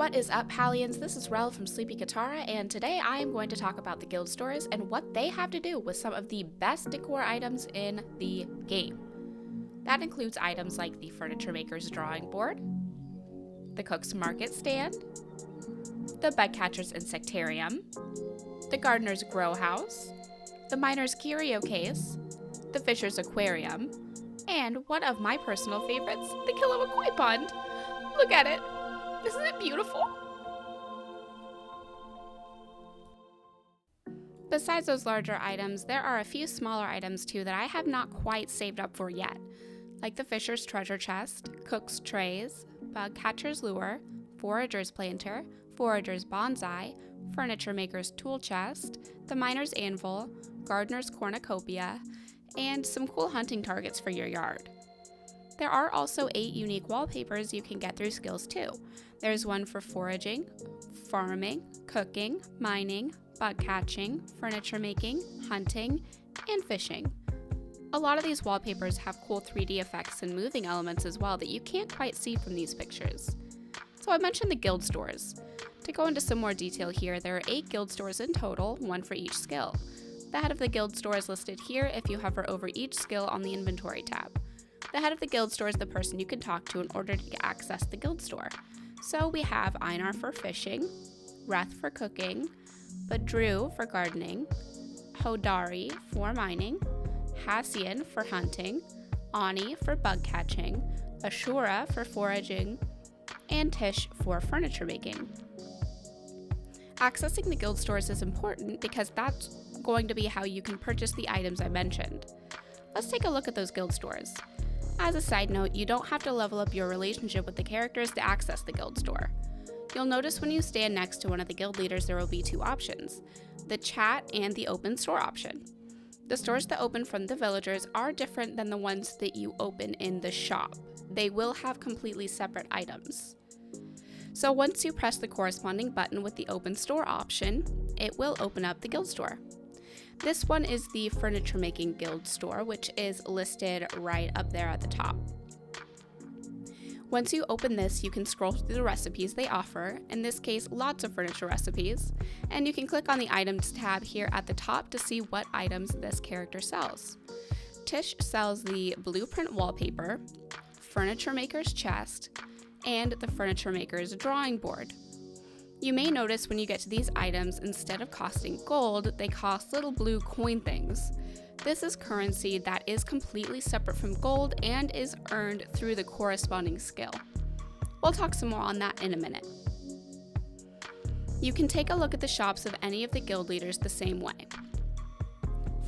What is up, Hallians? This is Rel from Sleepy Katara, and today I am going to talk about the guild stores and what they have to do with some of the best decor items in the game. That includes items like the Furniture Maker's Drawing Board, the Cook's Market Stand, the Bugcatcher's Insectarium, the Gardener's Grow House, the Miner's Curio Case, the Fisher's Aquarium, and one of my personal favorites, the Killua Koi Pond. Look at it! Isn't it beautiful? Besides those larger items, there are a few smaller items too that I have not quite saved up for yet, like the Fisher's Treasure Chest, Cook's Trays, Bugcatcher's Lure, Forager's Planter, Forager's Bonsai, Furniture Maker's Tool Chest, the Miner's Anvil, Gardener's Cornucopia, and some cool hunting targets for your yard. There are also 8 unique wallpapers you can get through skills too. There's one for foraging, farming, cooking, mining, bug catching, furniture making, hunting, and fishing. A lot of these wallpapers have cool 3D effects and moving elements as well that you can't quite see from these pictures. So I mentioned the guild stores. To go into some more detail here, there are 8 guild stores in total, one for each skill. The head of the guild store is listed here if you hover over each skill on the inventory tab. The head of the guild store is the person you can talk to in order to access the guild store. So we have Einar for fishing, Reth for cooking, Badru for gardening, Hodari for mining, Hassian for hunting, Ani for bug catching, Ashura for foraging, and Tish for furniture making. Accessing the guild stores is important because that's going to be how you can purchase the items I mentioned. Let's take a look at those guild stores. As a side note, you don't have to level up your relationship with the characters to access the guild store. You'll notice when you stand next to one of the guild leaders there will be 2 options, the chat and the open store option. The stores that open from the villagers are different than the ones that you open in the shop. They will have completely separate items. So once you press the corresponding button with the open store option, it will open up the guild store. This one is the Furniture Making Guild store, which is listed right up there at the top. Once you open this, you can scroll through the recipes they offer, in this case lots of furniture recipes, and you can click on the items tab here at the top to see what items this character sells. Tish sells the Blueprint Wallpaper, Furniture Maker's Chest, and the Furniture Maker's Drawing Board. You may notice when you get to these items, instead of costing gold, they cost little blue coin things. This is currency that is completely separate from gold and is earned through the corresponding skill. We'll talk some more on that in a minute. You can take a look at the shops of any of the guild leaders the same way.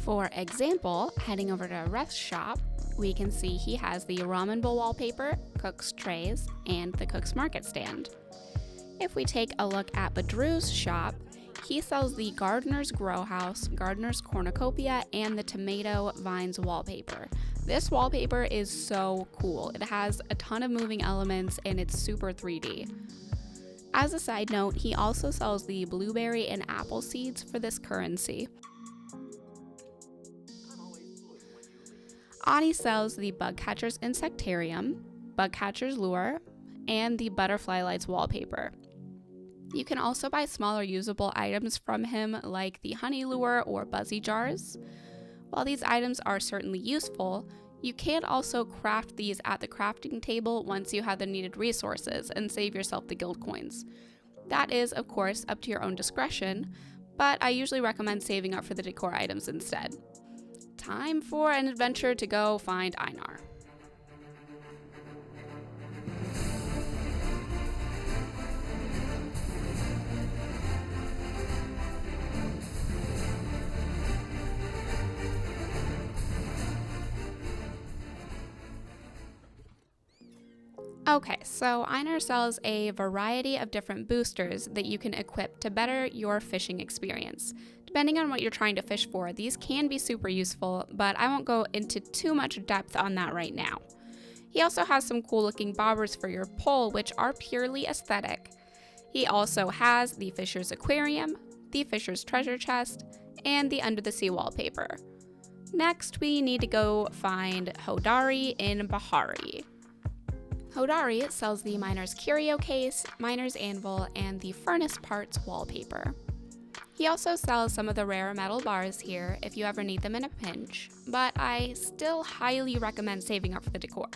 For example, heading over to Reth's shop, we can see he has the Ramen Bowl wallpaper, Cook's Trays, and the Cook's Market Stand. If we take a look at Badru's shop, he sells the Gardener's Grow House, Gardener's Cornucopia, and the Tomato Vines wallpaper. This wallpaper is so cool. It has a ton of moving elements and it's super 3D. As a side note, he also sells the blueberry and apple seeds for this currency. Ani sells the Bugcatcher's Insectarium, Bugcatcher's Lure, and the Butterfly Lights wallpaper. You can also buy smaller usable items from him like the honey lure or buzzy jars. While these items are certainly useful, you can also craft these at the crafting table once you have the needed resources and save yourself the guild coins. That is, of course, up to your own discretion, but I usually recommend saving up for the decor items instead. Time for an adventure to go find Einar. Okay, so Einar sells a variety of different boosters that you can equip to better your fishing experience. Depending on what you're trying to fish for, these can be super useful, but I won't go into too much depth on that right now. He also has some cool looking bobbers for your pole, which are purely aesthetic. He also has the Fisher's Aquarium, the Fisher's Treasure Chest, and the Under the Sea wallpaper. Next, we need to go find Hodari in Bahari. Hodari sells the Miner's Curio Case, Miner's Anvil, and the Furnace Parts wallpaper. He also sells some of the rare metal bars here if you ever need them in a pinch, but I still highly recommend saving up for the decor.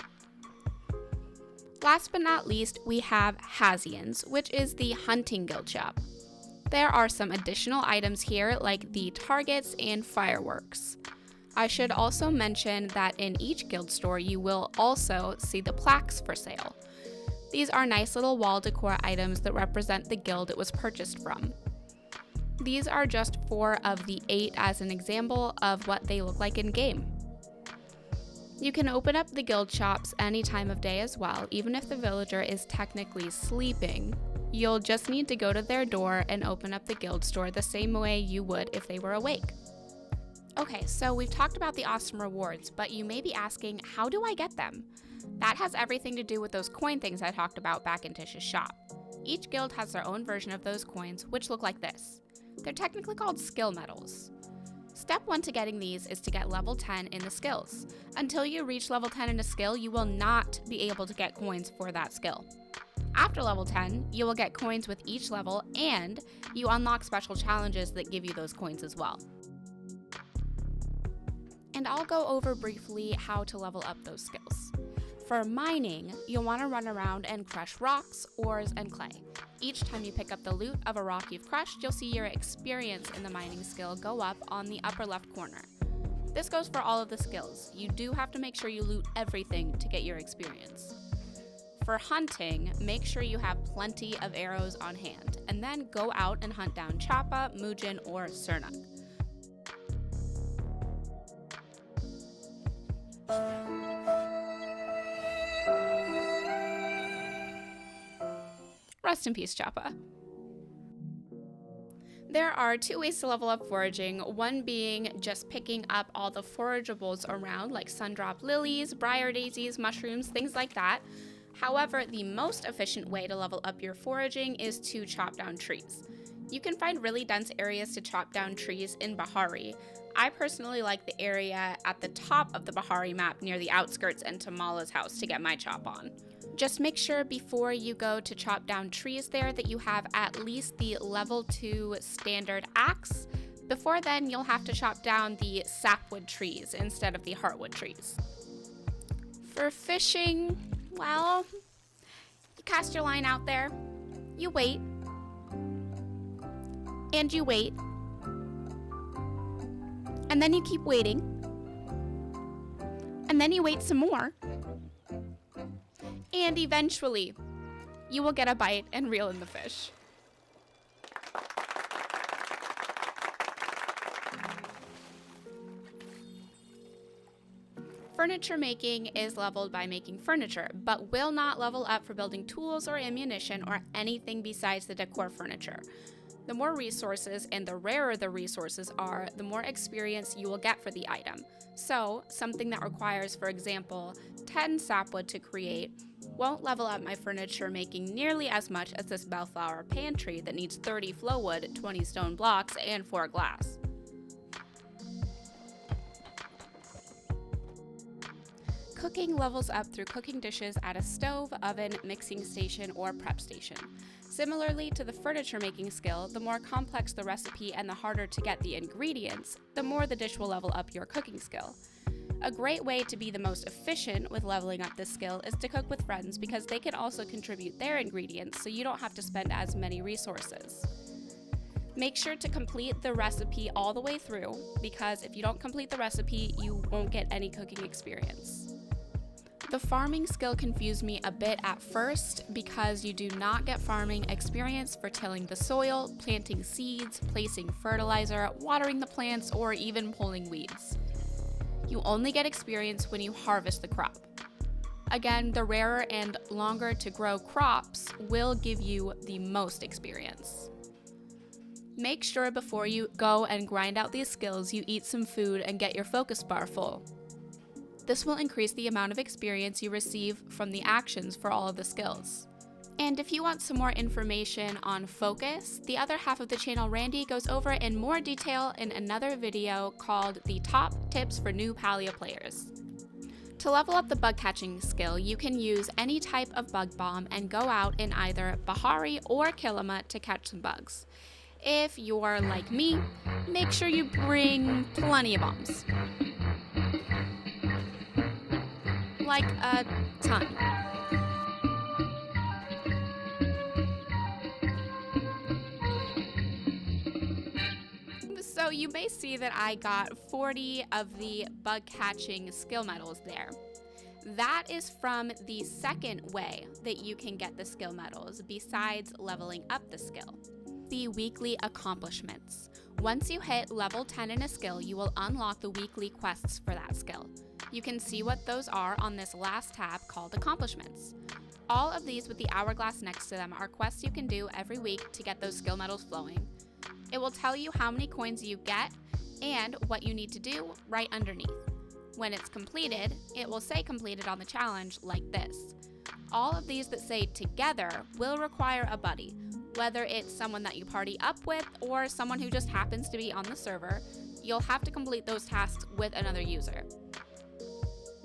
Last but not least, we have Hazian's, which is the hunting guild shop. There are some additional items here like the targets and fireworks. I should also mention that in each guild store you will also see the plaques for sale. These are nice little wall decor items that represent the guild it was purchased from. These are just 4 of the 8 as an example of what they look like in game. You can open up the guild shops any time of day as well, even if the villager is technically sleeping. You'll just need to go to their door and open up the guild store the same way you would if they were awake. Okay, so we've talked about the awesome rewards, but you may be asking, how do I get them? That has everything to do with those coin things I talked about back in Tish's shop. Each guild has their own version of those coins, which look like this. They're technically called skill medals. Step 1 to getting these is to get level 10 in the skills. Until you reach level 10 in a skill, you will not be able to get coins for that skill. After level 10, you will get coins with each level, and you unlock special challenges that give you those coins as well. And I'll go over briefly how to level up those skills. For mining, you'll want to run around and crush rocks, ores, and clay. Each time you pick up the loot of a rock you've crushed, you'll see your experience in the mining skill go up on the upper left corner. This goes for all of the skills. You do have to make sure you loot everything to get your experience. For hunting, make sure you have plenty of arrows on hand, and then go out and hunt down Chappa, Muujin, or Sernuk. Rest in peace, Chappa. There are 2 ways to level up foraging, one being just picking up all the forageables around like sundrop lilies, briar daisies, mushrooms, things like that. However, the most efficient way to level up your foraging is to chop down trees. You can find really dense areas to chop down trees in Bahari. I personally like the area at the top of the Bahari map near the outskirts and Tamala's house to get my chop on. Just make sure before you go to chop down trees there that you have at least the level 2 standard axe. Before then, you'll have to chop down the sapwood trees instead of the heartwood trees. For fishing, well, you cast your line out there, you wait, and you wait, and then you keep waiting, and then you wait some more, and eventually you will get a bite and reel in the fish. Furniture making is leveled by making furniture, but will not level up for building tools or ammunition or anything besides the decor furniture. The more resources and the rarer the resources are, the more experience you will get for the item. So, something that requires, for example, 10 sapwood to create won't level up my furniture making nearly as much as this bellflower pantry that needs 30 flowwood, 20 stone blocks, and 4 glass. Cooking levels up through cooking dishes at a stove, oven, mixing station, or prep station. Similarly to the furniture making skill, the more complex the recipe and the harder to get the ingredients, the more the dish will level up your cooking skill. A great way to be the most efficient with leveling up this skill is to cook with friends because they can also contribute their ingredients so you don't have to spend as many resources. Make sure to complete the recipe all the way through because if you don't complete the recipe, you won't get any cooking experience. The farming skill confused me a bit at first because you do not get farming experience for tilling the soil, planting seeds, placing fertilizer, watering the plants, or even pulling weeds. You only get experience when you harvest the crop. Again, the rarer and longer to grow crops will give you the most experience. Make sure before you go and grind out these skills, you eat some food and get your focus bar full. This will increase the amount of experience you receive from the actions for all of the skills. And if you want some more information on focus, the other half of the channel, Randy, goes over it in more detail in another video called The Top Tips for New Palia Players. To level up the bug catching skill, you can use any type of bug bomb and go out in either Bahari or Kilima to catch some bugs. If you're like me, make sure you bring plenty of bombs. Like a ton. So you may see that I got 40 of the bug catching skill medals there. That is from the second way that you can get the skill medals besides leveling up the skill. The weekly accomplishments. Once you hit level 10 in a skill, you will unlock the weekly quests for that skill. You can see what those are on this last tab called accomplishments. All of these with the hourglass next to them are quests you can do every week to get those skill medals flowing. It will tell you how many coins you get and what you need to do right underneath. When it's completed, it will say completed on the challenge like this. All of these that say together will require a buddy, whether it's someone that you party up with or someone who just happens to be on the server. You'll have to complete those tasks with another user.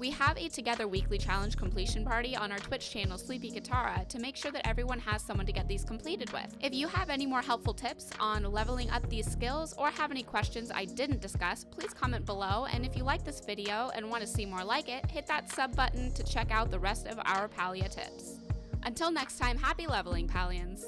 We have a Together Weekly Challenge completion party on our Twitch channel Sleepy Katara to make sure that everyone has someone to get these completed with. If you have any more helpful tips on leveling up these skills or have any questions I didn't discuss, please comment below, and if you like this video and want to see more like it, hit that sub button to check out the rest of our Palia tips. Until next time, happy leveling, Palians!